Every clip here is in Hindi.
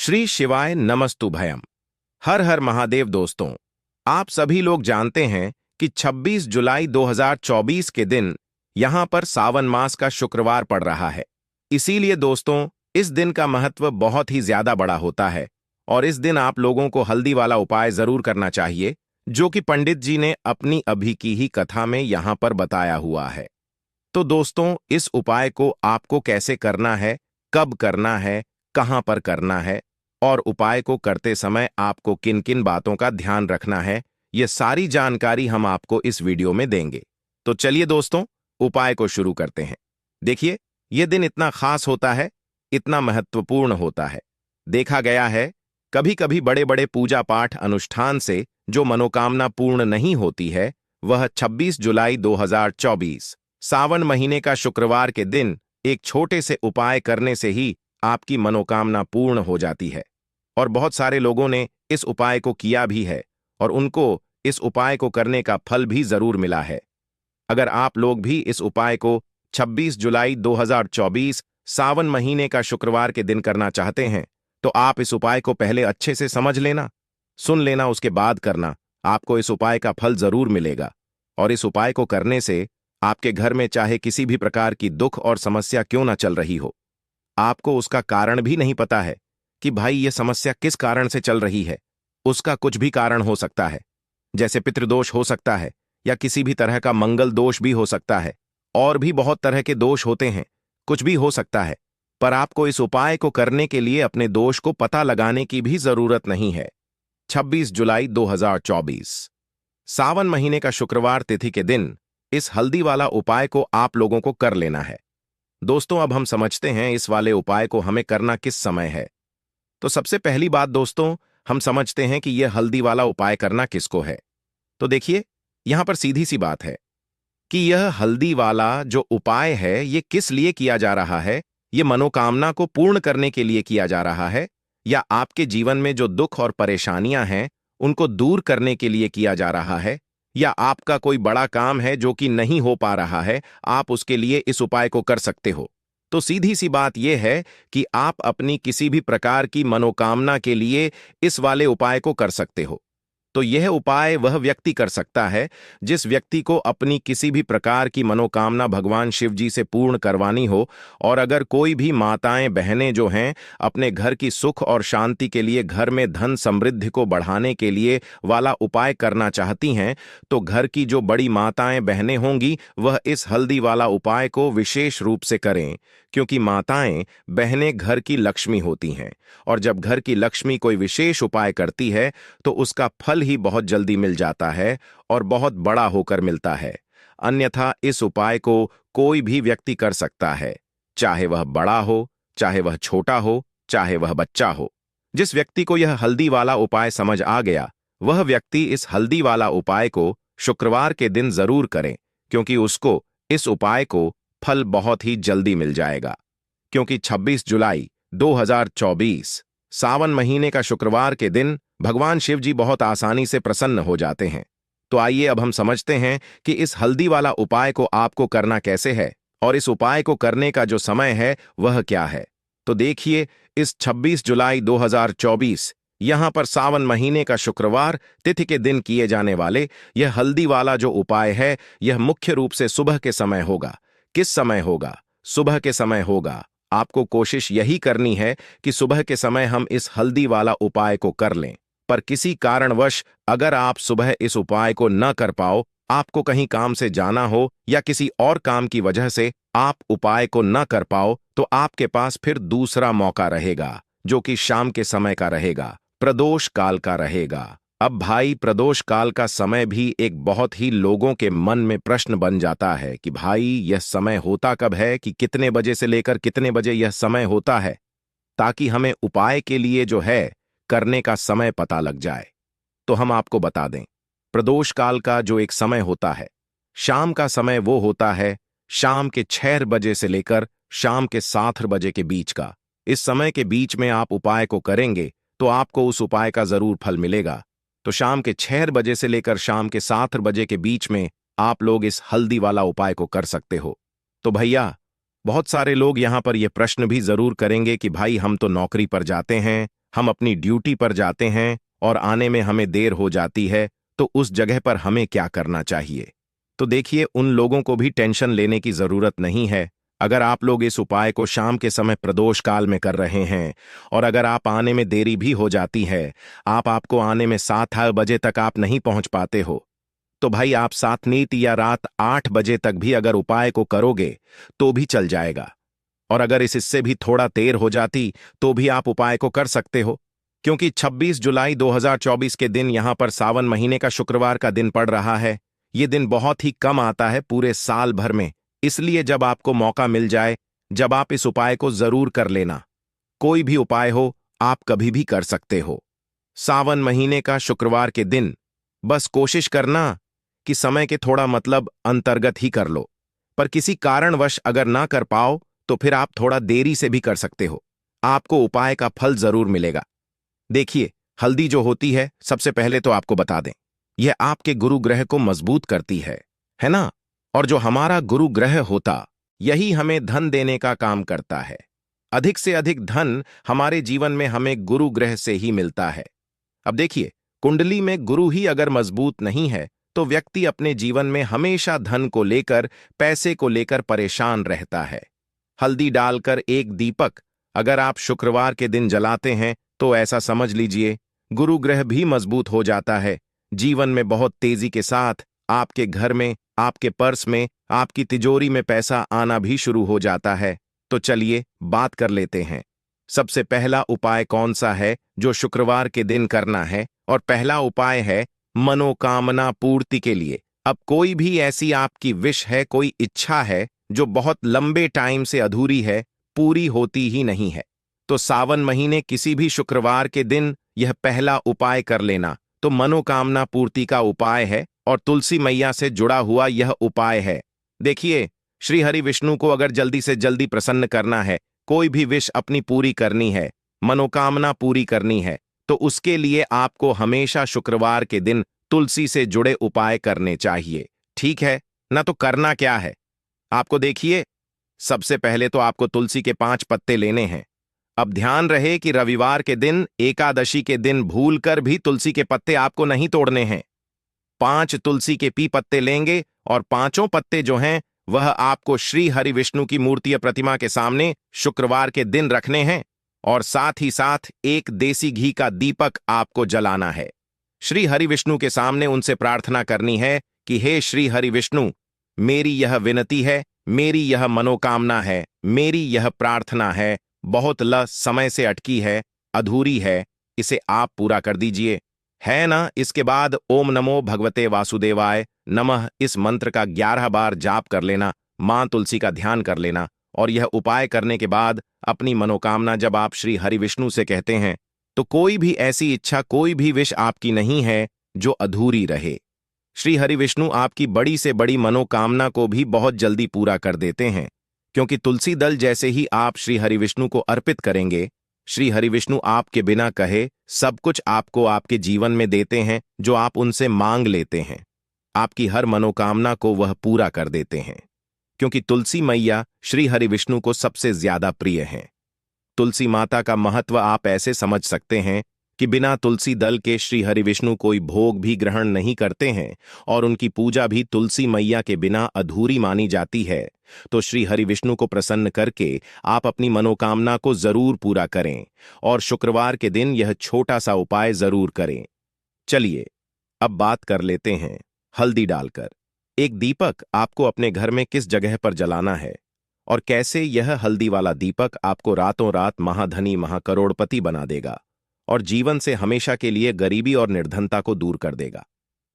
श्री शिवाय नमस्तुभयम। हर हर महादेव। दोस्तों, आप सभी लोग जानते हैं कि 26 जुलाई 2024 के दिन यहां पर सावन मास का शुक्रवार पड़ रहा है। इसीलिए दोस्तों, इस दिन का महत्व बहुत ही ज्यादा बड़ा होता है और इस दिन आप लोगों को हल्दी वाला उपाय जरूर करना चाहिए, जो कि पंडित जी ने अपनी अभी की ही कथा में यहां पर बताया हुआ है। तो दोस्तों, इस उपाय को आपको कैसे करना है, कब करना है, कहां पर करना है और उपाय को करते समय आपको किन किन बातों का ध्यान रखना है, ये सारी जानकारी हम आपको इस वीडियो में देंगे। तो चलिए दोस्तों, उपाय को शुरू करते हैं। देखिए, यह दिन इतना खास होता है, इतना महत्वपूर्ण होता है। देखा गया है, कभी कभी बड़े बड़े पूजा पाठ अनुष्ठान से जो मनोकामना पूर्ण नहीं होती है, वह 26 जुलाई 2024 सावन महीने का शुक्रवार के दिन एक छोटे से उपाय करने से ही आपकी मनोकामना पूर्ण हो जाती है। और बहुत सारे लोगों ने इस उपाय को किया भी है और उनको इस उपाय को करने का फल भी जरूर मिला है। अगर आप लोग भी इस उपाय को 26 जुलाई 2024 सावन महीने का शुक्रवार के दिन करना चाहते हैं, तो आप इस उपाय को पहले अच्छे से समझ लेना, सुन लेना, उसके बाद करना। आपको इस उपाय का फल जरूर मिलेगा। और इस उपाय को करने से आपके घर में चाहे किसी भी प्रकार की दुख और समस्या क्यों ना चल रही हो, आपको उसका कारण भी नहीं पता है कि भाई ये समस्या किस कारण से चल रही है, उसका कुछ भी कारण हो सकता है। जैसे पितृदोष हो सकता है या किसी भी तरह का मंगल दोष भी हो सकता है, और भी बहुत तरह के दोष होते हैं, कुछ भी हो सकता है। पर आपको इस उपाय को करने के लिए अपने दोष को पता लगाने की भी जरूरत नहीं है। 26 जुलाई 2024 सावन महीने का शुक्रवार तिथि के दिन इस हल्दी वाला उपाय को आप लोगों को कर लेना है। दोस्तों, अब हम समझते हैं इस वाले उपाय को हमें करना किस समय है। तो सबसे पहली बात दोस्तों, हम समझते हैं कि यह हल्दी वाला उपाय करना किसको है। तो देखिए, यहां पर सीधी सी बात है कि यह हल्दी वाला जो उपाय है, ये किस लिए किया जा रहा है। ये मनोकामना को पूर्ण करने के लिए किया जा रहा है, या आपके जीवन में जो दुख और परेशानियां हैं उनको दूर करने के लिए किया जा रहा है, या आपका कोई बड़ा काम है जो कि नहीं हो पा रहा है, आप उसके लिए इस उपाय को कर सकते हो। तो सीधी सी बात यह है कि आप अपनी किसी भी प्रकार की मनोकामना के लिए इस वाले उपाय को कर सकते हो। तो यह उपाय वह व्यक्ति कर सकता है जिस व्यक्ति को अपनी किसी भी प्रकार की मनोकामना भगवान शिव जी से पूर्ण करवानी हो। और अगर कोई भी माताएं बहनें जो हैं अपने घर की सुख और शांति के लिए, घर में धन समृद्धि को बढ़ाने के लिए वाला उपाय करना चाहती हैं, तो घर की जो बड़ी माताएं बहनें होंगी वह इस हल्दी वाला उपाय को विशेष रूप से करें, क्योंकि माताएं बहनें घर की लक्ष्मी होती हैं। और जब घर की लक्ष्मी कोई विशेष उपाय करती है तो उसका फल ही बहुत जल्दी मिल जाता है और बहुत बड़ा होकर मिलता है। अन्यथा इस उपाय को कोई भी व्यक्ति कर सकता है, चाहे वह बड़ा हो, चाहे वह छोटा हो, चाहे वह बच्चा हो। जिस व्यक्ति को यह हल्दी वाला उपाय समझ आ गया, वह व्यक्ति इस हल्दी वाला उपाय को शुक्रवार के दिन जरूर करें, क्योंकि उसको इस उपाय को फल बहुत ही जल्दी मिल जाएगा। क्योंकि 26 जुलाई 2024 सावन महीने का शुक्रवार के दिन भगवान शिव जी बहुत आसानी से प्रसन्न हो जाते हैं। तो आइए अब हम समझते हैं कि इस हल्दी वाला उपाय को आपको करना कैसे है और इस उपाय को करने का जो समय है वह क्या है। तो देखिए, इस 26 जुलाई 2024 यहां पर सावन महीने का शुक्रवार तिथि के दिन किए जाने वाले यह हल्दी वाला जो उपाय है, यह मुख्य रूप से सुबह के समय होगा। किस समय होगा? सुबह के समय होगा। आपको कोशिश यही करनी है कि सुबह के समय हम इस हल्दी वाला उपाय को कर लें। पर किसी कारणवश अगर आप सुबह इस उपाय को न कर पाओ, आपको कहीं काम से जाना हो या किसी और काम की वजह से आप उपाय को न कर पाओ, तो आपके पास फिर दूसरा मौका रहेगा, जो कि शाम के समय का रहेगा, प्रदोष काल का रहेगा। अब भाई, प्रदोष काल का समय भी एक बहुत ही लोगों के मन में प्रश्न बन जाता है कि भाई यह समय होता कब है, कि कितने बजे से लेकर कितने बजे यह समय होता है, ताकि हमें उपाय के लिए जो है करने का समय पता लग जाए। तो हम आपको बता दें, प्रदोष काल का जो एक समय होता है, शाम का समय, वो होता है शाम के 6 बजे से लेकर शाम के 7 बजे के बीच का। इस समय के बीच में आप उपाय को करेंगे तो आपको उस उपाय का जरूर फल मिलेगा। तो शाम के 6 बजे से लेकर शाम के 7 बजे के बीच में आप लोग इस हल्दी वाला उपाय को कर सकते हो। तो भैया, बहुत सारे लोग यहां पर यह प्रश्न भी जरूर करेंगे कि भाई हम तो नौकरी पर जाते हैं, हम अपनी ड्यूटी पर जाते हैं और आने में हमें देर हो जाती है, तो उस जगह पर हमें क्या करना चाहिए? तो देखिए, उन लोगों को भी टेंशन लेने की जरूरत नहीं है। अगर आप लोग इस उपाय को शाम के समय प्रदोष काल में कर रहे हैं और अगर आप आने में देरी भी हो जाती है, आपको आने में 7 बजे तक आप नहीं पहुंच पाते हो, तो भाई आप 7 या रात 8 बजे तक भी अगर उपाय को करोगे तो भी चल जाएगा। और अगर इससे भी थोड़ा देर हो जाती तो भी आप उपाय को कर सकते हो, क्योंकि 26 जुलाई 2024 के दिन यहां पर सावन महीने का शुक्रवार का दिन पड़ रहा है। ये दिन बहुत ही कम आता है पूरे साल भर में, इसलिए जब आपको मौका मिल जाए, जब आप इस उपाय को जरूर कर लेना। कोई भी उपाय हो, आप कभी भी कर सकते हो। सावन महीने का शुक्रवार के दिन बस कोशिश करना कि समय के थोड़ा मतलब अंतर्गत ही कर लो, पर किसी कारणवश अगर ना कर पाओ तो फिर आप थोड़ा देरी से भी कर सकते हो। आपको उपाय का फल जरूर मिलेगा। देखिए, हल्दी जो होती है, सबसे पहले तो आपको बता दें, यह आपके गुरु ग्रह को मजबूत करती है ना? और जो हमारा गुरु ग्रह होता, यही हमें धन देने का काम करता है। अधिक से अधिक धन हमारे जीवन में हमें गुरु ग्रह से ही मिलता है। अब देखिए, कुंडली में गुरु ही अगर मजबूत नहीं है तो व्यक्ति अपने जीवन में हमेशा धन को लेकर, पैसे को लेकर परेशान रहता है। हल्दी डालकर एक दीपक अगर आप शुक्रवार के दिन जलाते हैं तो ऐसा समझ लीजिए गुरु ग्रह भी मजबूत हो जाता है। जीवन में बहुत तेजी के साथ आपके घर में, आपके पर्स में, आपकी तिजोरी में पैसा आना भी शुरू हो जाता है। तो चलिए बात कर लेते हैं। सबसे पहला उपाय कौन सा है जो शुक्रवार के दिन करना है? और पहला उपाय है मनोकामना पूर्ति के लिए। अब कोई भी ऐसी आपकी विश है, कोई इच्छा है जो बहुत लंबे टाइम से अधूरी है, पूरी होती ही नहीं है, तो सावन महीने किसी भी शुक्रवार के दिन यह पहला उपाय कर लेना तो मनोकामना पूर्ति का उपाय है और तुलसी मैया से जुड़ा हुआ यह उपाय है। देखिए, श्री हरि विष्णु को अगर जल्दी से जल्दी प्रसन्न करना है, कोई भी विश अपनी पूरी करनी है, मनोकामना पूरी करनी है, तो उसके लिए आपको हमेशा शुक्रवार के दिन तुलसी से जुड़े उपाय करने चाहिए। ठीक है ना? तो करना क्या है आपको? देखिए, सबसे पहले तो आपको तुलसी के 5 पत्ते लेने हैं। अब ध्यान रहे कि रविवार के दिन, एकादशी के दिन भूलकर भी तुलसी के पत्ते आपको नहीं तोड़ने हैं। 5 तुलसी के पत्ते लेंगे और पांचों पत्ते जो हैं वह आपको श्री हरि विष्णु की मूर्ति या प्रतिमा के सामने शुक्रवार के दिन रखने हैं और साथ ही साथ एक देसी घी का दीपक आपको जलाना है। श्री हरि विष्णु के सामने उनसे प्रार्थना करनी है कि हे श्री हरि विष्णु, मेरी यह विनती है, मेरी यह मनोकामना है, मेरी यह प्रार्थना है, बहुत समय से अटकी है, अधूरी है, इसे आप पूरा कर दीजिए, है ना? इसके बाद ओम नमो भगवते वासुदेवाय नमः इस मंत्र का 11 बार जाप कर लेना, मां तुलसी का ध्यान कर लेना और यह उपाय करने के बाद अपनी मनोकामना जब आप श्री हरि विष्णु से कहते हैं तो कोई भी ऐसी इच्छा, कोई भी विश आपकी नहीं है जो अधूरी रहे। श्री हरि विष्णु आपकी बड़ी से बड़ी मनोकामना को भी बहुत जल्दी पूरा कर देते हैं, क्योंकि तुलसी दल जैसे ही आप श्री हरि विष्णु को अर्पित करेंगे, श्री हरि विष्णु आपके बिना कहे सब कुछ आपको आपके जीवन में देते हैं जो आप उनसे मांग लेते हैं। आपकी हर मनोकामना को वह पूरा कर देते हैं, क्योंकि तुलसी मैया श्री हरि विष्णु को सबसे ज्यादा प्रिय हैं। तुलसी माता का महत्व आप ऐसे समझ सकते हैं कि बिना तुलसी दल के श्री हरि विष्णु कोई भोग भी ग्रहण नहीं करते हैं और उनकी पूजा भी तुलसी मैया के बिना अधूरी मानी जाती है। तो श्री हरि विष्णु को प्रसन्न करके आप अपनी मनोकामना को जरूर पूरा करें और शुक्रवार के दिन यह छोटा सा उपाय जरूर करें। चलिए अब बात कर लेते हैं हल्दी डालकर एक दीपक आपको अपने घर में किस जगह पर जलाना है और कैसे यह हल्दी वाला दीपक आपको रातों रात महाधनी, महाकरोड़पति बना देगा और जीवन से हमेशा के लिए गरीबी और निर्धनता को दूर कर देगा।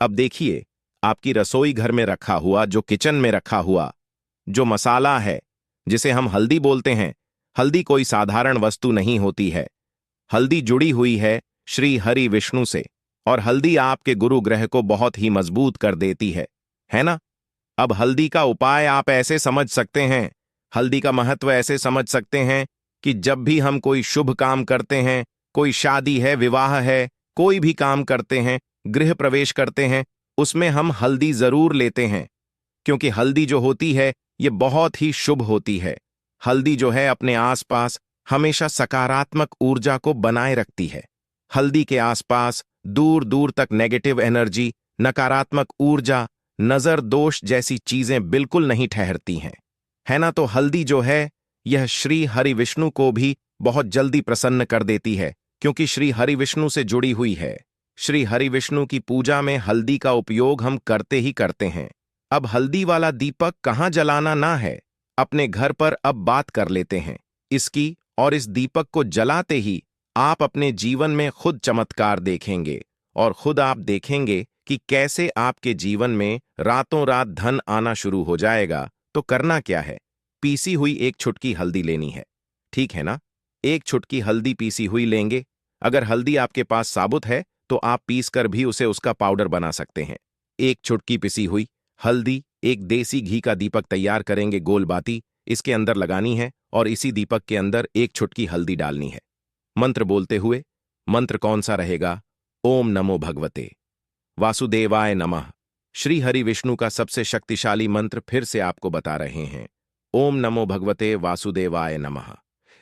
अब देखिए, आपकी रसोई घर में रखा हुआ, जो किचन में रखा हुआ जो मसाला है, जिसे हम हल्दी बोलते हैं, हल्दी कोई साधारण वस्तु नहीं होती है। हल्दी जुड़ी हुई है श्री हरि विष्णु से और हल्दी आपके गुरु ग्रह को बहुत ही मजबूत कर देती है ना? अब हल्दी का उपाय आप ऐसे समझ सकते हैं, हल्दी का महत्व ऐसे समझ सकते हैं कि जब भी हम कोई शुभ काम करते हैं, कोई शादी है, विवाह है, कोई भी काम करते हैं, गृह प्रवेश करते हैं, उसमें हम हल्दी जरूर लेते हैं, क्योंकि हल्दी जो होती है ये बहुत ही शुभ होती है। हल्दी जो है अपने आसपास हमेशा सकारात्मक ऊर्जा को बनाए रखती है। हल्दी के आसपास दूर दूर तक नेगेटिव एनर्जी, नकारात्मक ऊर्जा, नजर दोष जैसी चीजें बिल्कुल नहीं ठहरती हैं, है ना। तो हल्दी जो है, यह श्री हरि विष्णु को भी बहुत जल्दी प्रसन्न कर देती है, क्योंकि श्री हरि विष्णु से जुड़ी हुई है। श्री हरि विष्णु की पूजा में हल्दी का उपयोग हम करते ही करते हैं। अब हल्दी वाला दीपक कहाँ जलाना ना है, अपने घर पर अब बात कर लेते हैं इसकी। और इस दीपक को जलाते ही आप अपने जीवन में खुद चमत्कार देखेंगे, और खुद आप देखेंगे कि कैसे आपके जीवन में रातों रात धन आना शुरू हो जाएगा। तो करना क्या है, पीसी हुई एक चुटकी हल्दी लेनी है, ठीक है ना। एक चुटकी हल्दी पीसी हुई लेंगे। अगर हल्दी आपके पास साबुत है तो आप पीस कर भी उसे उसका पाउडर बना सकते हैं। एक चुटकी पिसी हुई हल्दी, एक देसी घी का दीपक तैयार करेंगे, गोल बाती इसके अंदर लगानी है, और इसी दीपक के अंदर एक चुटकी हल्दी डालनी है। मंत्र बोलते हुए, मंत्र कौन सा रहेगा, ओम नमो भगवते वासुदेवाय नमः। श्री हरि विष्णु का सबसे शक्तिशाली मंत्र फिर से आपको बता रहे हैं, ओम नमो भगवते वासुदेवाय नमः।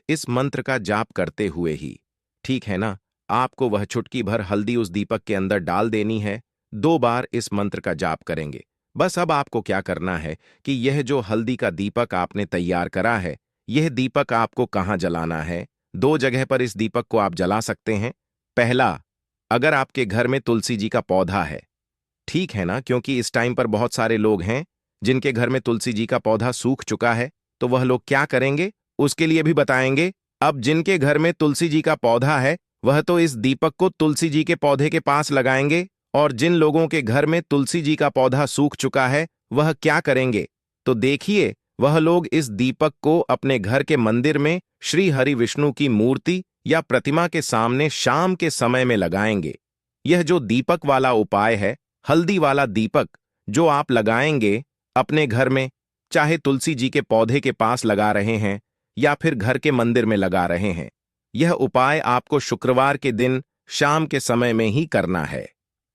इस मंत्र का जाप करते हुए ही, ठीक है ना, आपको वह चुटकी भर हल्दी उस दीपक के अंदर डाल देनी है। 2 बार इस मंत्र का जाप करेंगे। बस अब आपको क्या करना है कि यह जो हल्दी का दीपक आपने तैयार करा है, यह दीपक आपको कहाँ जलाना है। 2 जगह पर इस दीपक को आप जला सकते हैं। पहला, अगर आपके घर में तुलसी जी का पौधा है, ठीक है ना, क्योंकि इस टाइम पर बहुत सारे लोग हैं जिनके घर में तुलसी जी का पौधा सूख चुका है, तो वह लोग क्या करेंगे उसके लिए भी बताएंगे। अब जिनके घर में तुलसी जी का पौधा है, वह तो इस दीपक को तुलसी जी के पौधे के पास लगाएंगे, और जिन लोगों के घर में तुलसी जी का पौधा सूख चुका है, वह क्या करेंगे, तो देखिए, वह लोग इस दीपक को अपने घर के मंदिर में श्री हरि विष्णु की मूर्ति या प्रतिमा के सामने शाम के समय में लगाएंगे। यह जो दीपक वाला उपाय है, हल्दी वाला दीपक जो आप लगाएंगे अपने घर में, चाहे तुलसी जी के पौधे के पास लगा रहे हैं या फिर घर के मंदिर में लगा रहे हैं, यह उपाय आपको शुक्रवार के दिन शाम के समय में ही करना है।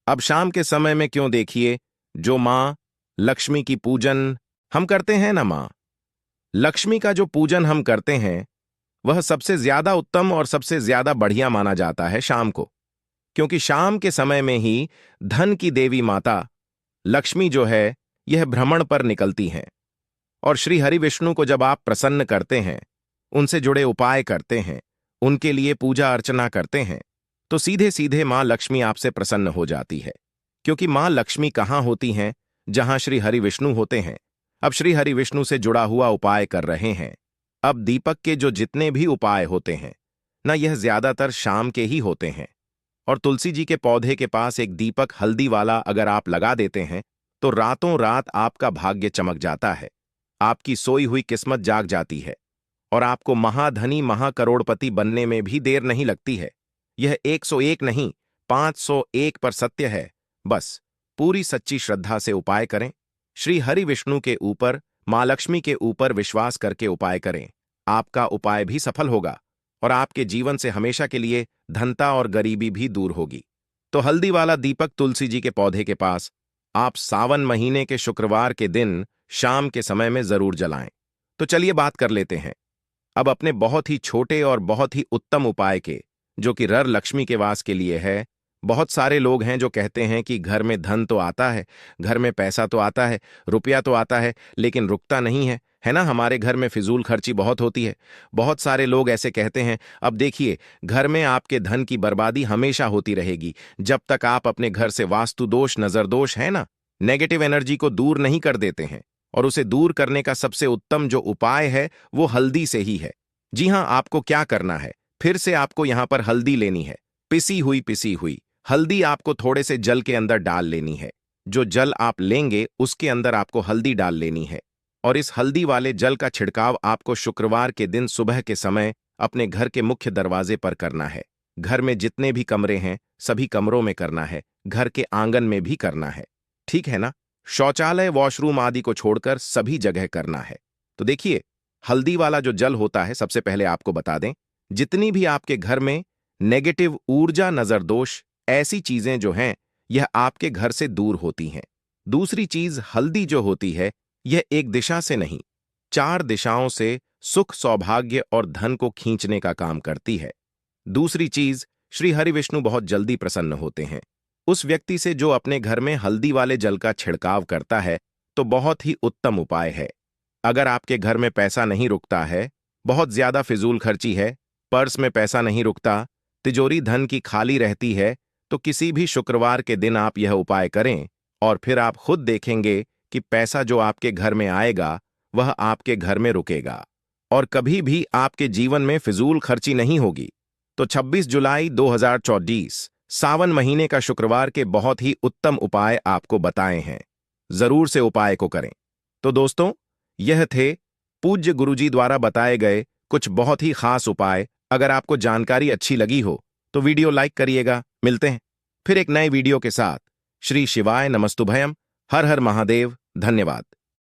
अब शाम के समय में क्यों, देखिए, जो माँ लक्ष्मी की पूजन हम करते हैं ना, माँ लक्ष्मी का जो पूजन हम करते हैं, वह सबसे ज्यादा उत्तम और सबसे ज्यादा बढ़िया माना जाता है शाम को, क्योंकि शाम के समय में ही धन की देवी माता लक्ष्मी जो है, यह भ्रमण पर निकलती हैं। और श्री हरि विष्णु को जब आप प्रसन्न करते हैं, उनसे जुड़े उपाय करते हैं, उनके लिए पूजा अर्चना करते हैं, तो सीधे सीधे मां लक्ष्मी आपसे प्रसन्न हो जाती है। क्योंकि मां लक्ष्मी कहाँ होती हैं, जहां श्री हरि विष्णु होते हैं। अब श्री हरि विष्णु से जुड़ा हुआ उपाय कर रहे हैं। अब दीपक के जो जितने भी उपाय होते हैं ना, यह ज्यादातर शाम के ही होते हैं। और तुलसी जी के पौधे के पास एक दीपक हल्दी वाला अगर आप लगा देते हैं, तो रातों रात आपका भाग्य चमक जाता है, आपकी सोई हुई किस्मत जाग जाती है, और आपको महाधनी महाकरोड़पति बनने में भी देर नहीं लगती है। यह 101 नहीं, 501 पर सत्य है। बस पूरी सच्ची श्रद्धा से उपाय करें, श्री हरि विष्णु के ऊपर, मां लक्ष्मी के ऊपर विश्वास करके उपाय करें। आपका उपाय भी सफल होगा, और आपके जीवन से हमेशा के लिए धनता और गरीबी भी दूर होगी। तो हल्दी वाला दीपक तुलसी जी के पौधे के पास आप सावन महीने के शुक्रवार के दिन शाम के समय में जरूर जलाएं। तो चलिए बात कर लेते हैं अब अपने बहुत ही छोटे और बहुत ही उत्तम उपाय के, जो कि रर लक्ष्मी के वास के लिए है। बहुत सारे लोग हैं जो कहते हैं कि घर में धन तो आता है, घर में पैसा तो आता है, रुपया तो आता है, लेकिन रुकता नहीं है ना, हमारे घर में फिजूल खर्ची बहुत होती है। बहुत सारे लोग ऐसे कहते हैं। अब देखिए, घर में आपके धन की बर्बादी हमेशा होती रहेगी, जब तक आप अपने घर से वास्तु दोष, नजर दोष है ना, नेगेटिव एनर्जी को दूर नहीं कर देते हैं। और उसे दूर करने का सबसे उत्तम जो उपाय है, वो हल्दी से ही है। जी हां, आपको क्या करना है, फिर से आपको यहां पर हल्दी लेनी है, पिसी हुई हल्दी आपको थोड़े से जल के अंदर डाल लेनी है। जो जल आप लेंगे उसके अंदर आपको हल्दी डाल लेनी है, और इस हल्दी वाले जल का छिड़काव आपको शुक्रवार के दिन सुबह के समय अपने घर के मुख्य दरवाजे पर करना है। घर में जितने भी कमरे हैं, सभी कमरों में करना है, घर के आंगन में भी करना है, ठीक है ना। शौचालय, वॉशरूम आदि को छोड़कर सभी जगह करना है। तो देखिए, हल्दी वाला जो जल होता है, सबसे पहले आपको बता दें, जितनी भी आपके घर में नेगेटिव ऊर्जा, नजर दोष, ऐसी चीजें जो हैं, यह आपके घर से दूर होती हैं। दूसरी चीज, हल्दी जो होती है, यह एक दिशा से नहीं, 4 दिशाओं से सुख, सौभाग्य और धन को खींचने का काम करती है। दूसरी चीज, श्री हरि विष्णु बहुत जल्दी प्रसन्न होते हैं। उस व्यक्ति से जो अपने घर में हल्दी वाले जल का छिड़काव करता है तो बहुत ही उत्तम उपाय है। अगर आपके घर में पैसा नहीं रुकता है, बहुत ज्यादा फिजूल खर्ची है, पर्स में पैसा नहीं रुकता, तिजोरी धन की खाली रहती है, तो किसी भी शुक्रवार के दिन आप यह उपाय करें और फिर आप खुद देखेंगे कि पैसा जो आपके घर में आएगा वह आपके घर में रुकेगा और कभी भी आपके जीवन में फिजूल खर्ची नहीं होगी। तो 26 जुलाई 2024 सावन महीने का शुक्रवार के बहुत ही उत्तम उपाय आपको बताए हैं। जरूर से उपाय को करें। तो दोस्तों, यह थे पूज्य गुरुजी द्वारा बताए गए कुछ बहुत ही खास उपाय। अगर आपको जानकारी अच्छी लगी हो तो वीडियो लाइक करिएगा। मिलते हैं फिर एक नए वीडियो के साथ। श्री शिवाय नमस्तुभयम। हर हर महादेव। धन्यवाद।